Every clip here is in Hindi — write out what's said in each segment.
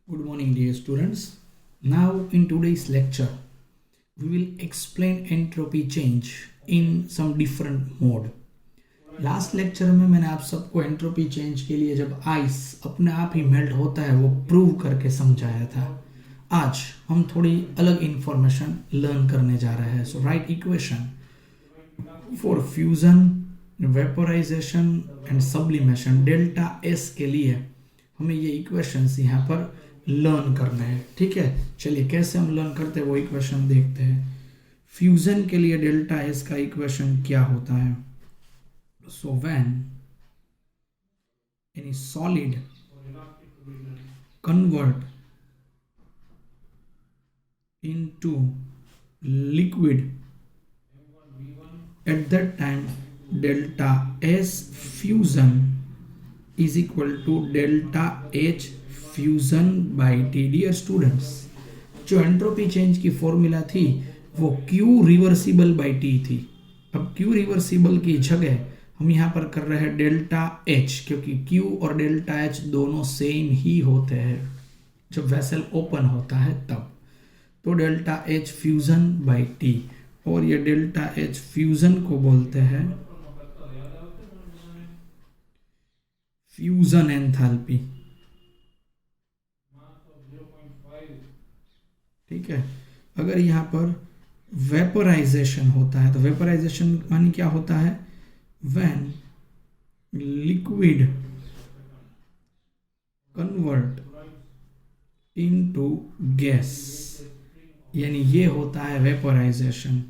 Good morning, dear students. Now, in today's lecture, we will explain entropy change in some different mode. Last lecture में मैंने आप सबको एंट्रोपी चेंज के लिए जब आइस अपने आप ही मेल्ट होता है वो प्रूव करके समझाया था. आज हम थोड़ी अलग इंफॉर्मेशन लर्न करने जा रहे हैं. So write equation for fusion, vaporisation and sublimation delta S के लिए हमें ये इक्वेशंस यहाँ पर लर्न करना है. ठीक है, चलिए कैसे हम लर्न करते हैं वो इक्वेशन देखते हैं. फ्यूजन के लिए डेल्टा एस का इक्वेशन क्या होता है. So when any solid convert into liquid at that time delta S fusion is equal to delta H fusion by T. Dear students, जो एंट्रोपी चेंज की फॉर्मूला थी वो Q रिवर्सिबल बाई T थी. अब Q रिवर्सिबल की जगह हम यहाँ पर कर रहे हैं डेल्टा H, क्योंकि Q और डेल्टा H दोनों सेम ही होते हैं जब वेसल ओपन होता है तब. तो delta H fusion by T और ये डेल्टा H फ्यूजन को बोलते हैं फ्यूजन एंथैल्पी. ठीक है, अगर यहाँ पर वेपोराइजेशन होता है तो वेपोराइजेशन मानी क्या होता है, when liquid convert into gas, यानी ये होता है वेपोराइजेशन.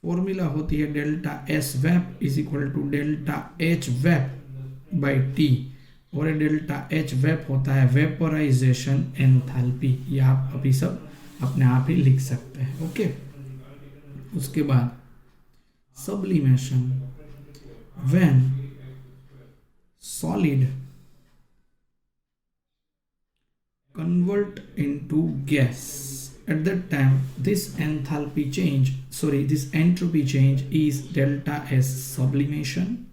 फॉर्मूला होती है delta S vap is equal to delta H vap by T और डेल्टा एच वेप होता है वेपोराइजेशन एंथैल्पी. ये आप अभी सब अपने आप ही लिख सकते हैं. ओके, उसके बाद sublimation, when solid convert into gas, at that time this entropy change is delta S sublimation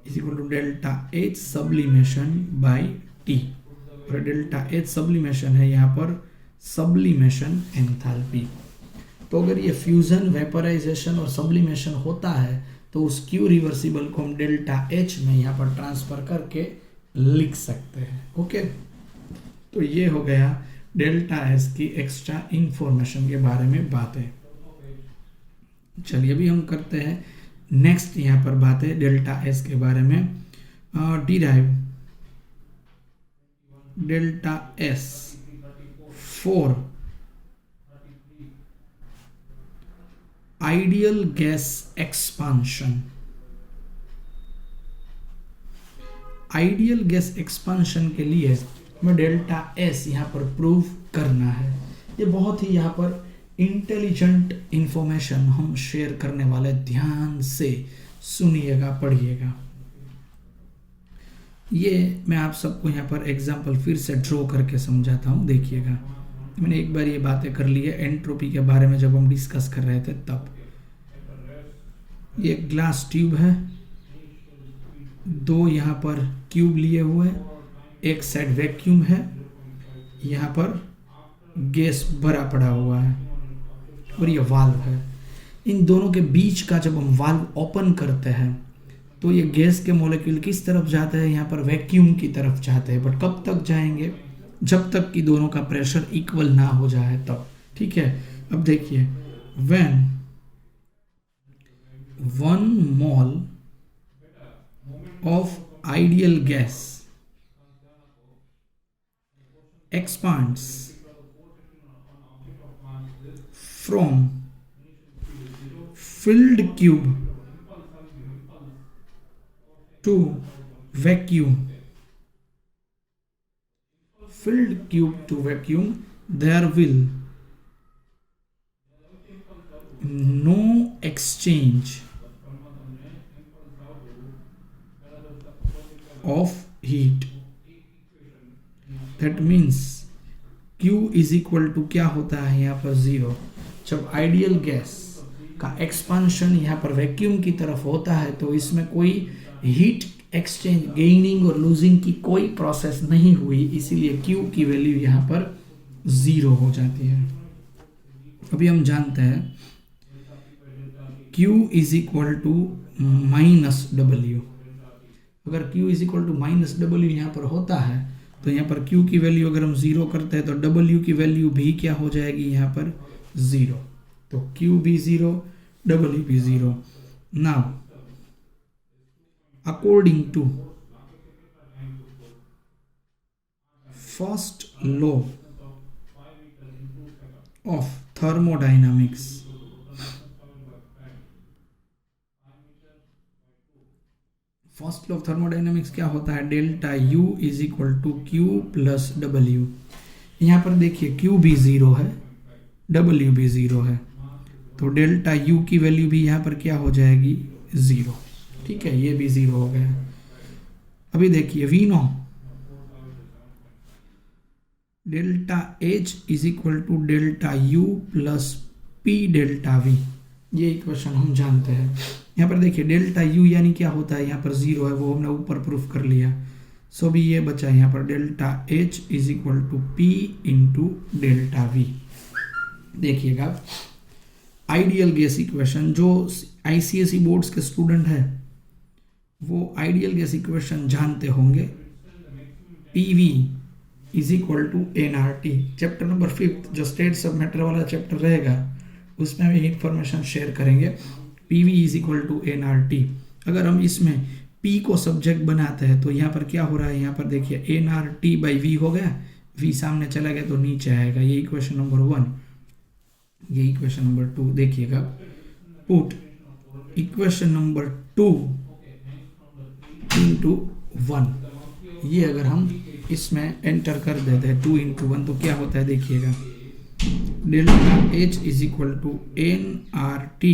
is equal to delta H sublimation by T और डेल्टा H sublimation है यहाँ पर sublimation enthalpy. तो अगर ये फ्यूजन, वेपोराइजेशन और सब्लिमेशन होता है तो उस Q रिवर्सिबल को हम डेल्टा H में यहाँ पर ट्रांसफर करके लिख सकते हैं. ओके, तो ये हो गया डेल्टा एस की एक्स्ट्रा इंफॉर्मेशन के बारे में बातें. चलिए अभी हम करते हैं नेक्स्ट यहाँ पर बातें डेल्टा एस के बारे में. Derive delta S for ideal gas expansion. Ideal gas expansion के लिए हमें डेल्टा एस यहाँ पर प्रूव करना है. ये बहुत ही यहाँ पर इंटेलिजेंट इंफॉर्मेशन हम शेयर करने वाले, ध्यान से सुनिएगा, पढ़िएगा. ये मैं आप सबको यहाँ पर एग्जांपल फिर से ड्रॉ करके समझाता हूँ, देखिएगा. मैंने एक बार ये बातें कर ली है एंट्रोपी के बारे में जब हम डिस्कस कर रहे थे तब. ये ग्लास ट्यूब है, दो यहाँ पर क्यूब लिए हुए, एक साइड वैक्यूम है, यहाँ पर गैस भरा पड़ा हुआ है और ये वाल्व है. इन दोनों के बीच का जब हम वाल्व ओपन करते हैं तो ये गैस के मॉलिक्यूल किस तरफ जाते हैं, यहाँ पर वैक्यूम की तरफ जाते हैं. बट कब तक जाएंगे, जब तक कि दोनों का प्रेशर इक्वल ना हो जाए तब. ठीक है, अब देखिए, when 1 mole of ideal gas expands from filled cube to vacuum. Filled cube to vacuum, there will no exchange of heat. That means Q is equal to क्या होता है यहाँ पर 0. जब आइडियल गैस का एक्सपांशन यहाँ पर वैक्यूम की तरफ होता है तो इसमें कोई हीट एक्सचेंज गेनिंग और लूजिंग की कोई प्रोसेस नहीं हुई, इसीलिए Q की वैल्यू यहाँ पर 0 हो जाती है। अभी हम जानते हैं Q is equal to minus W. अगर Q is equal to minus W यहाँ पर होता है तो यहाँ पर Q की वैल्यू अगर हम 0 करते हैं तो W की वैल्यू भी क्या हो जाएगी यहाँ पर 0। तो Q भी 0, W भी 0। Now according to first law of thermodynamics, first law of thermodynamics क्या होता है, delta U is equal to Q plus W। यहाँ पर देखिए Q भी 0 है, W भी 0 है, तो डेल्टा U की वैल्यू भी यहाँ पर क्या हो जाएगी 0। ठीक है, ये भी 0 हो गया। अभी देखिए V know delta H is equal to delta U plus P delta V, ये इक्वेशन हम जानते हैं। यहाँ पर देखिए डेल्टा U यानी क्या होता है, यहाँ पर 0 है, वो हमने ऊपर प्रूफ कर लिया। सो भी ये बचा यहाँ पर delta H is equal to P into delta V। देखिएगा आइडियल गैस इक्वेशन, जो ICSE बोर्ड्स के स्टूडेंट है वो आइडियल गैस इक्वेशन जानते होंगे। PV is equal to NRT। Chapter number 5 जो स्टेट्स ऑफ मैटर वाला चैप्टर रहेगा उसमें भी इंफॉर्मेशन शेयर करेंगे। PV is equal to NRT। अगर हम इसमें P को सब्जेक्ट बनाते हैं तो यहाँ पर क्या हो रहा है, यहाँ पर देखिए NRT बाई V हो गया, V सामने चला गया तो नीचे आएगा। ये इक्वेशन नंबर 1। ये इक्वेशन नंबर 2 देखिएगा, पुट इक्वेशन नंबर 2 इंटू 1। ये अगर हम इसमें एंटर कर देते हैं 2 इंटू 1 तो क्या होता है देखिएगा, delta H is equal to NRT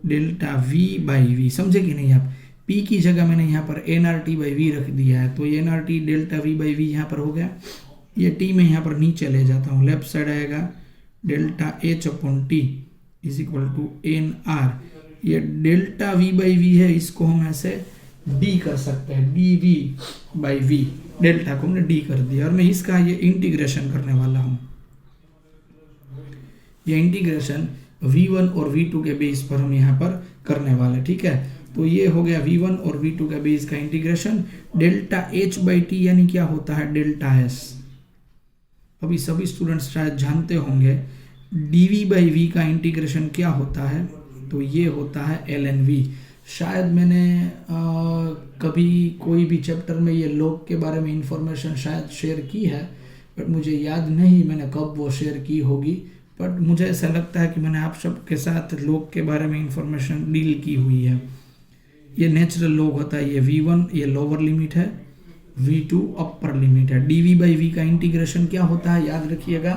delta V by V। समझे कि नहीं आप, P की जगह मैंने यहाँ पर NRT बाई V रख दिया है, तो ये NRT delta V by V यहाँ पर हो गया। ये T में यहाँ पर नीचे ले जाता हूँ, लेफ्ट साइड आएगा delta H upon T is equal to NR। ये डेल्टा V बाई V है, इसको हम ऐसे D कर सकते हैं, dV बाई V। डेल्टा को हमने D कर दिया और मैं इसका ये इंटीग्रेशन करने वाला हूँ। ये इंटीग्रेशन V1 और V2 के बेस पर हम यहाँ पर करने वाले। ठीक है, तो ये हो गया V1 और V2 के बेस का integration. Delta H by T यानी क्या होता है डेल्टा S। अभी सभी स्टूडेंट्स शायद जानते होंगे dV बाई V का इंटीग्रेशन क्या होता है, तो ये होता है ln V। शायद मैंने कभी कोई भी चैप्टर में ये लॉग के बारे में इंफॉर्मेशन शायद शेयर की है, बट मुझे याद नहीं मैंने कब वो शेयर की होगी। बट मुझे ऐसा लगता है कि मैंने आप सबके साथ लॉग के बारे में इंफॉर्मेशन डील की हुई है। ये नेचुरल लॉग होता है, ये V1 ये लोअर लिमिट है, V2 अपर लिमिट है। dV बाई V का इंटीग्रेशन क्या होता है याद रखिएगा,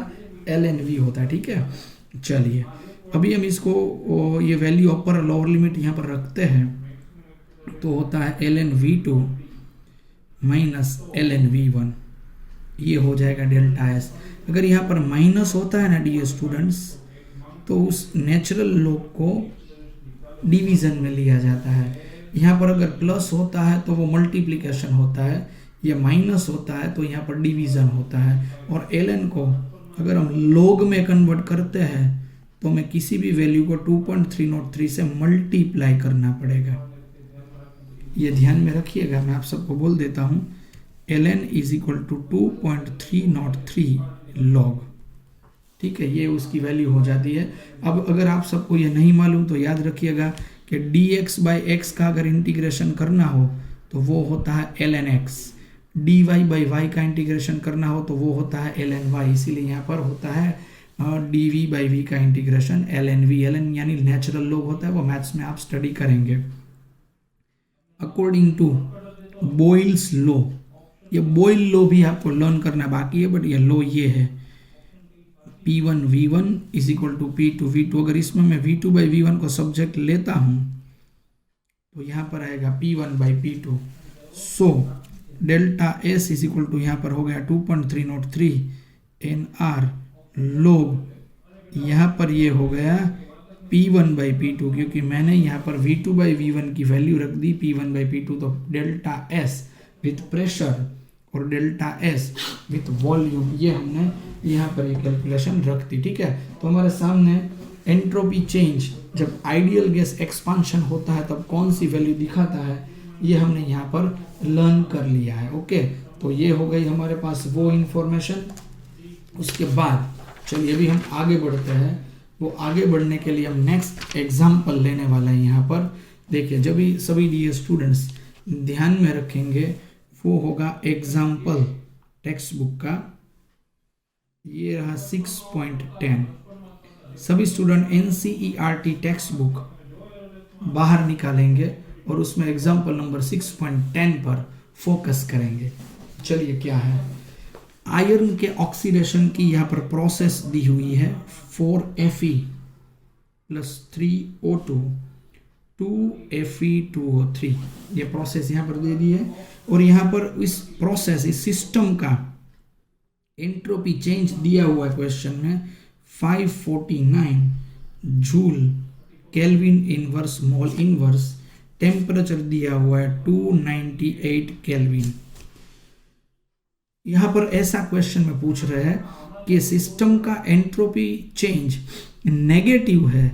ln V होता है। ठीक है, चलिए अभी हम इसको ये वैल्यू अपर लोअर लिमिट यहाँ पर रखते हैं, तो होता है ln V2 minus ln V1, ये हो जाएगा डेल्टा S। अगर यहाँ पर माइनस होता है ना डियर स्टूडेंट्स, तो उस नेचुरल लॉग को डिवीजन में लिया जाता है। यहाँ पर अगर प्लस होता है तो वो मल्टीप्लिकेशन होता है, ये माइनस होता है तो यहाँ पर डिवीजन होता है। और ln को अगर हम लॉग में कन्वर्ट करते हैं तो हमें किसी भी वैल्यू को 2.303 से मल्टीप्लाई करना पड़ेगा। ये ध्यान में रखिएगा, मैं आप सबको बोल देता हूँ ln is equal to 2.303 log. ठीक है, ये उसकी वैल्यू हो जाती है। अब अगर आप सबको ये नहीं मालूम तो याद रखिएगा कि dx बाई x का अगर इंटीग्रेशन करना हो तो वो होता है ln x, dy by y का इंटीग्रेशन करना हो तो वो होता है ln y। इसीलिए यहाँ पर होता है dv बाई v का इंटीग्रेशन ln v। ln यानी नेचुरल लॉग होता है, वो मैथ्स में आप स्टडी करेंगे। अकॉर्डिंग टू बॉयल्स लॉ, ये बॉयल लॉ भी आपको लर्न करना बाकी है, बट ये लॉ ये है P1 V1 is equal to P2 V2। अगर इसमें मैं V2 बाई V1 को सब्जेक्ट लेता हूँ तो यहाँ पर आएगा P1 by P2। So delta S is equal to यहाँ पर हो गया 2.303 NR लॉग, यहाँ पर ये हो गया P1/P2, क्योंकि मैंने यहाँ पर V2/V1 की वैल्यू रख दी P1/P2, तो डेल्टा S विथ प्रेशर और डेल्टा S विथ वॉल्यूम, ये हमने यहाँ पर ये कैलकुलेशन रख दी। ठीक है, तो हमारे सामने एंट्रोपी चेंज जब आइडियल गैस एक्सपांशन होता है तब कौन सी वैल्यू दिखाता है, ये हमने यहाँ पर लर्न कर लिया है। ओके, तो ये हो गई हमारे पास वो इंफॉर्मेशन। उसके बाद चलिए अभी हम आगे बढ़ते हैं। वो आगे बढ़ने के लिए हम नेक्स्ट एग्जाम्पल लेने वाला है। यहाँ पर देखिए, जब भी सभी डियर स्टूडेंट्स ध्यान में रखेंगे, वो होगा एग्जाम्पल टेक्स्ट बुक का, ये रहा 6.10। सभी स्टूडेंट NCERT टेक्स्ट बुक बाहर निकालेंगे और उसमें एग्जाम्पल नंबर 6.10 पर फोकस करेंगे। चलिए क्या है, आयरन के ऑक्सीडेशन की यहाँ पर प्रोसेस दी हुई है 4Fe + 3O2 2Fe2O3, ये प्रोसेस यहाँ पर दे दी है। और यहाँ पर इस प्रोसेस, इस सिस्टम का एंट्रोपी चेंज दिया हुआ है क्वेश्चन में 549 joule kelvin inverse mole inverse, temperature दिया हुआ है 298 केल्विन। यहाँ पर ऐसा क्वेश्चन में पूछ रहे हैं कि सिस्टम का एंट्रोपी चेंज नेगेटिव है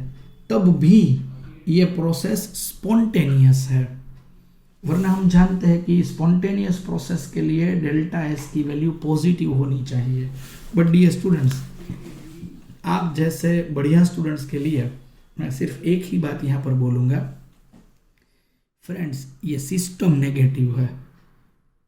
तब भी ये प्रोसेस स्पॉन्टेनियस है, वरना हम जानते हैं कि स्पॉन्टेनियस प्रोसेस के लिए डेल्टा S की वैल्यू पॉजिटिव होनी चाहिए। बट डियर स्टूडेंट्स, आप जैसे बढ़िया स्टूडेंट्स के लिए मैं सिर्फ एक ही बात यहाँ पर बोलूँगा, फ्रेंड्स ये सिस्टम नेगेटिव है,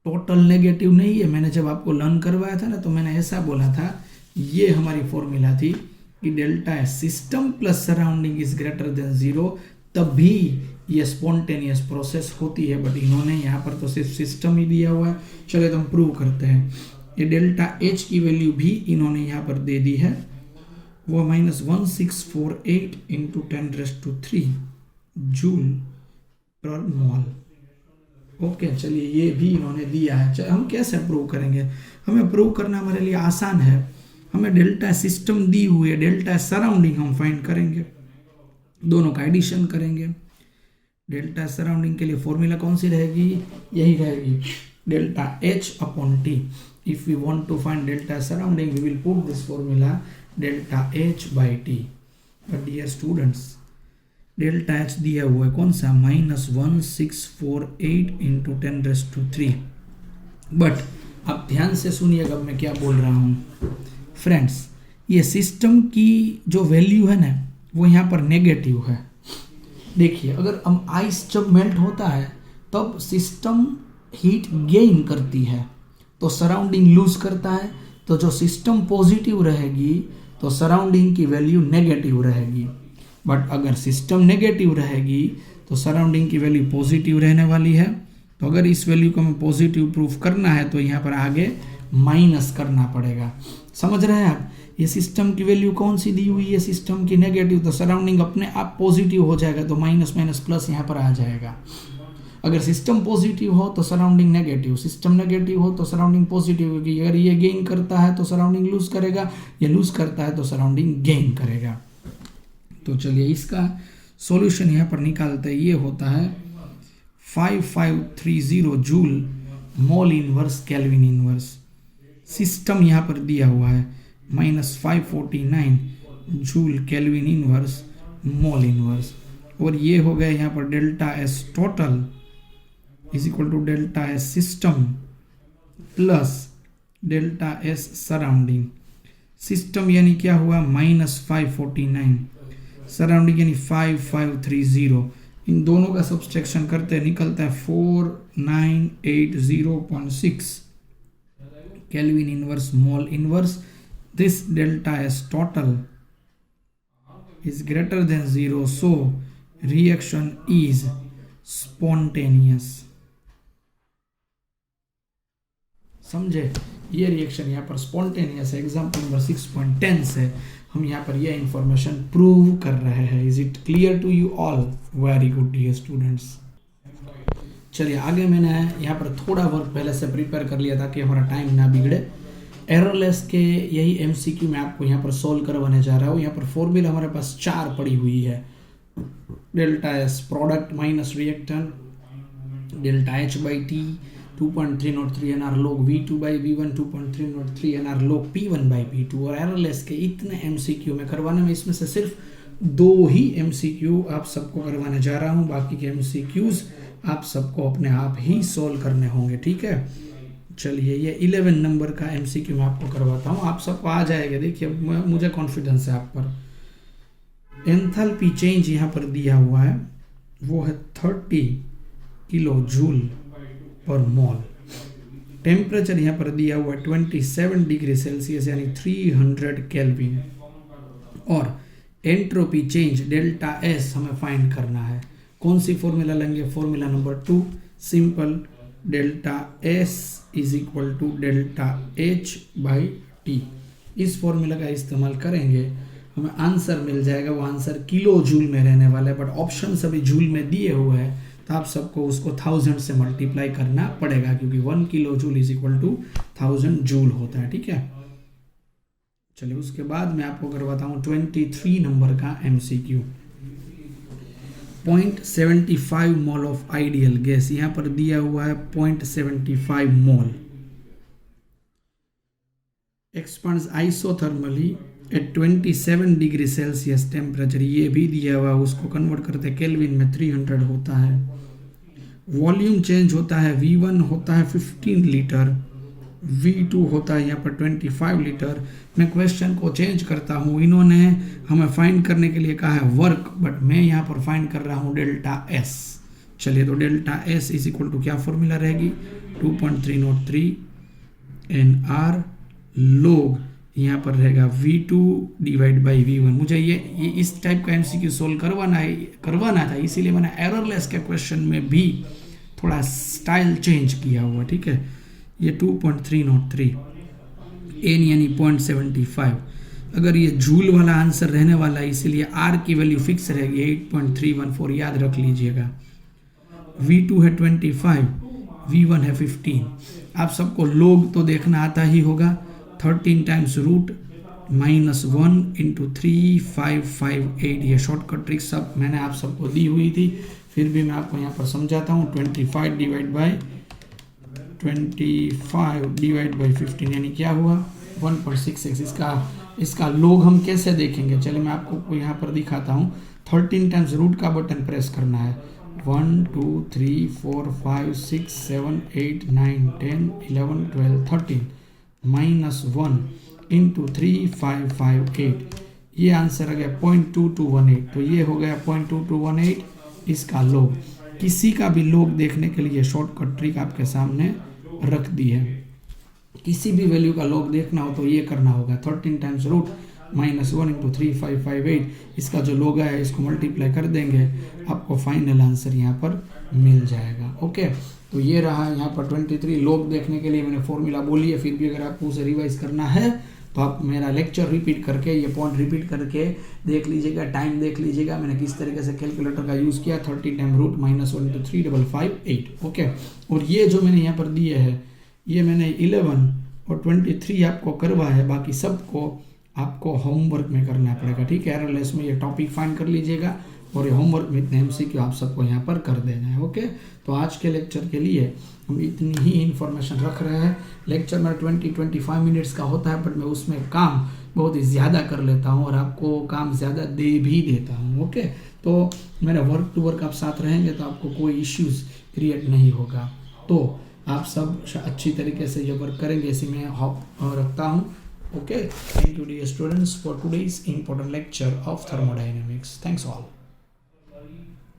टोटल नेगेटिव नहीं है। मैंने जब आपको लर्न करवाया था ना, तो मैंने ऐसा बोला था, ये हमारी फॉर्मूला थी कि delta S system plus surrounding is greater than 0, तब भी ये स्पॉन्टेनियस प्रोसेस होती है। बट इन्होंने यहाँ पर तो सिर्फ सिस्टम ही दिया हुआ है। चलिए तो हम प्रूव करते हैं। ये डेल्टा H की वैल्यू भी इन्होंने यहाँ पर दे दी है, वो -1648 × 10³ जूल पर मोल। ओके, चलिए ये भी इन्होंने दिया है। हम कैसे प्रूव करेंगे, हमें प्रूव करना हमारे लिए आसान है। हमें डेल्टा सिस्टम दी हुई है, डेल्टा सराउंडिंग हम फाइंड करेंगे, दोनों का एडिशन करेंगे। डेल्टा सराउंडिंग के लिए फॉर्मूला कौन सी रहेगी, यही रहेगी delta H/T। If we want to find delta surrounding we will put this formula delta H/T। But dear students, delta H दिया हुआ है कौन सा, -1648 × 10³ बट आप ध्यान से सुनिएगा मैं क्या बोल रहा हूँ। फ्रेंड्स, ये सिस्टम की जो वैल्यू है ना, वो यहाँ पर नेगेटिव है। देखिए, अगर हम आइस जब मेल्ट होता है तब सिस्टम हीट गेन करती है तो सराउंडिंग लूज करता है, तो जो सिस्टम पॉजिटिव रहेगी तो सराउंडिंग की वैल्यू नेगेटिव रहेगी। बट अगर सिस्टम नेगेटिव रहेगी तो सराउंडिंग की वैल्यू पॉजिटिव रहने वाली है। तो अगर इस वैल्यू को हमें पॉजिटिव प्रूफ करना है तो यहाँ पर आगे माइनस करना पड़ेगा। समझ रहे हैं आप, ये सिस्टम की वैल्यू कौन सी दी हुई है, सिस्टम की नेगेटिव, तो सराउंडिंग अपने आप पॉजिटिव हो जाएगा, तो माइनस माइनस प्लस यहाँ पर आ जाएगा। अगर सिस्टम पॉजिटिव हो तो सराउंडिंग नेगेटिव, सिस्टम नेगेटिव हो तो सराउंडिंग पॉजिटिव होगी। अगर ये गेन करता है तो सराउंडिंग लूज करेगा, ये लूज करता है तो सराउंडिंग गेन करेगा। तो चलिए इसका सॉल्यूशन यहाँ पर निकालते हैं। ये होता है 5530 joule mole inverse kelvin inverse. System यहाँ पर दिया हुआ है -549 joule kelvin inverse mole inverse, और ये हो गया यहाँ पर delta S total is equal to delta S system plus delta S surrounding. System यानी क्या हुआ -549, सराउंडिंग यानी 5530। इन दोनों का सब्सट्रैक्शन करते निकलता है 4980.6 kelvin inverse mole inverse. This delta S total is greater than 0, so reaction is spontaneous। समझे, ये रिएक्शन यहाँ पर स्पॉन्टेनियस है। एग्जाम्पल नंबर 6.10 से हम यहाँ पर ये इंफॉर्मेशन प्रूव कर रहे हैं। Is it clear to you all? Very good dear students. चलिए आगे, मैंने यहाँ पर थोड़ा वर्क पहले से प्रिपेयर कर लिया ताकि हमारा टाइम ना बिगड़े। एररलेस के यही एमसीक्यू मैं आपको यहाँ पर सोल्व करवाने जा रहा हूँ। यहाँ पर फॉर्मूला हमारे पास 4 पड़ी हुई है। Delta S product minus reactant, delta H by T 2.303 NR log V2 by V1 2.303 NR log P1 by P2। और एररलेस के इतने एमसीक्यू में करवाने में इसमें से सिर्फ 2 ही एमसीक्यू आप सबको करवाने जा रहा हूँ। बाकी के एमसीक्यूज आप सबको अपने आप ही सोल्व करने होंगे, ठीक है। चलिए ये 11 नंबर का एमसीक्यू मैं आपको करवाता हूँ, आप सबको आ जाएगा। देखिए मुझे कॉन्फिडेंस है आप पर। एंथैल्पी चेंज यहाँ पर दिया हुआ है वो है 30 किलो जूल पर मोल। टेम्परेचर यहाँ पर दिया हुआ है 27 डिग्री सेल्सियस यानी 300 केल्विन। और एंट्रोपी चेंज डेल्टा एस हमें फाइंड करना है। कौन सी फॉर्मूला लेंगे? Formula number 2 simple, delta S is equal to delta H by T. इस फॉर्मूला का इस्तेमाल करेंगे, हमें आंसर मिल जाएगा। वो आंसर किलो जूल में रहने वाला है, बट ऑप्शन सभी जूल में दिए हुए हैं, तो आप सबको उसको 1000 से मल्टीप्लाई करना पड़ेगा, क्योंकि 1 kilo joule is equal to 1000 joule होता है, ठीक है। चलिए उसके बाद मैं आपको करवाता हूँ 23 नंबर का MCQ. 0.75 mole of ideal gas, यहाँ पर दिया हुआ है 0.75 mole. Expands isothermally at 27 degree Celsius temperature, ये भी दिया हुआ है। उसको कन्वर्ट करते केल्विन में 300 होता है। वॉल्यूम चेंज होता है, V1 होता है 15 लीटर, V2 होता है यहाँ पर 25 लीटर। मैं क्वेश्चन को चेंज करता हूँ, इन्होंने हमें फाइंड करने के लिए कहा है वर्क, बट मैं यहाँ पर फाइंड कर रहा हूँ डेल्टा एस। चलिए तो delta S is equal to क्या फॉर्मूला रहेगी? 2.303 NR log यहाँ पर रहेगा V2 डिवाइड बाई V1। मुझे ये इस टाइप का एमसीक्यू सोल्व करवाना था, इसीलिए मैंने एररलेस के क्वेश्चन में भी थोड़ा स्टाइल चेंज किया हुआ, ठीक है। ये 2.303 n यानी 0.75। अगर ये जूल वाला आंसर रहने वाला है, इसीलिए R की वैल्यू फिक्स रहेगी 8.314, याद रख लीजिएगा। V2 है 25, V1 है 15। आप सबको लोग तो देखना आता ही होगा। 13 टाइम्स रूट -1 इंटू 3558, ये शॉर्टकट ट्रिक सब मैंने आप सबको दी हुई थी, फिर भी मैं आपको यहाँ पर समझाता हूँ। 25 डिवाइड बाई 15 यानी क्या हुआ? 1.66। इसका लोग हम कैसे देखेंगे? चलिए मैं आपको यहाँ पर दिखाता हूँ। 13 टाइम्स रूट का बटन प्रेस करना है। 1 2 3 4 5 6 7 8 9 10 11 12 13 -1 इंटू 3558, ये आंसर आ गया 0.2218। तो ये हो गया 0.2218 इसका लोग। किसी का भी लोग देखने के लिए शॉर्टकट ट्रिक आपके सामने रख दी है। किसी भी वैल्यू का लोग देखना हो तो ये करना होगा। 13 टाइम्स रूट -1 इंटू 3558, इसका जो लोग है इसको मल्टीप्लाई कर देंगे, आपको फाइनल आंसर यहाँ पर मिल जाएगा। ओके, तो ये रहा यहाँ पर 23। लोग देखने के लिए मैंने फॉर्मूला बोली है, फिर भी अगर आपको उसे रिवाइज करना है तो आप मेरा लेक्चर रिपीट करके, ये पॉइंट रिपीट करके देख लीजिएगा, टाइम देख लीजिएगा मैंने किस तरीके से कैलकुलेटर का यूज़ किया। 30 टाइम रूट -1 इंटू 3558। ओके, और ये जो मैंने यहाँ पर दिए है, ये मैंने 11 और 23 आपको करवा है, बाकी सबको आपको होमवर्क में करना पड़ेगा, ठीक है। एररलेस में ये टॉपिक फाइंड कर लीजिएगा और ये होमवर्क में इतने एमसीक्यू आप सबको यहाँ पर कर देना है। ओके, तो आज के लेक्चर के लिए हम इतनी ही इन्फॉर्मेशन रख रहे हैं। लेक्चर में 20-25 मिनट्स का होता है, बट मैं उसमें काम बहुत ही ज़्यादा कर लेता हूँ और आपको काम ज़्यादा दे भी देता हूँ। ओके, तो मेरा वर्क टू वर्क आप साथ रहेंगे तो आपको कोई इश्यूज़ क्रिएट नहीं होगा। तो आप सब अच्छी तरीके से ये वर्क करेंगे, ऐसी मैं होप रखता हूँ। Okay, thank you dear students for today's important lecture of thermodynamics. Thanks all.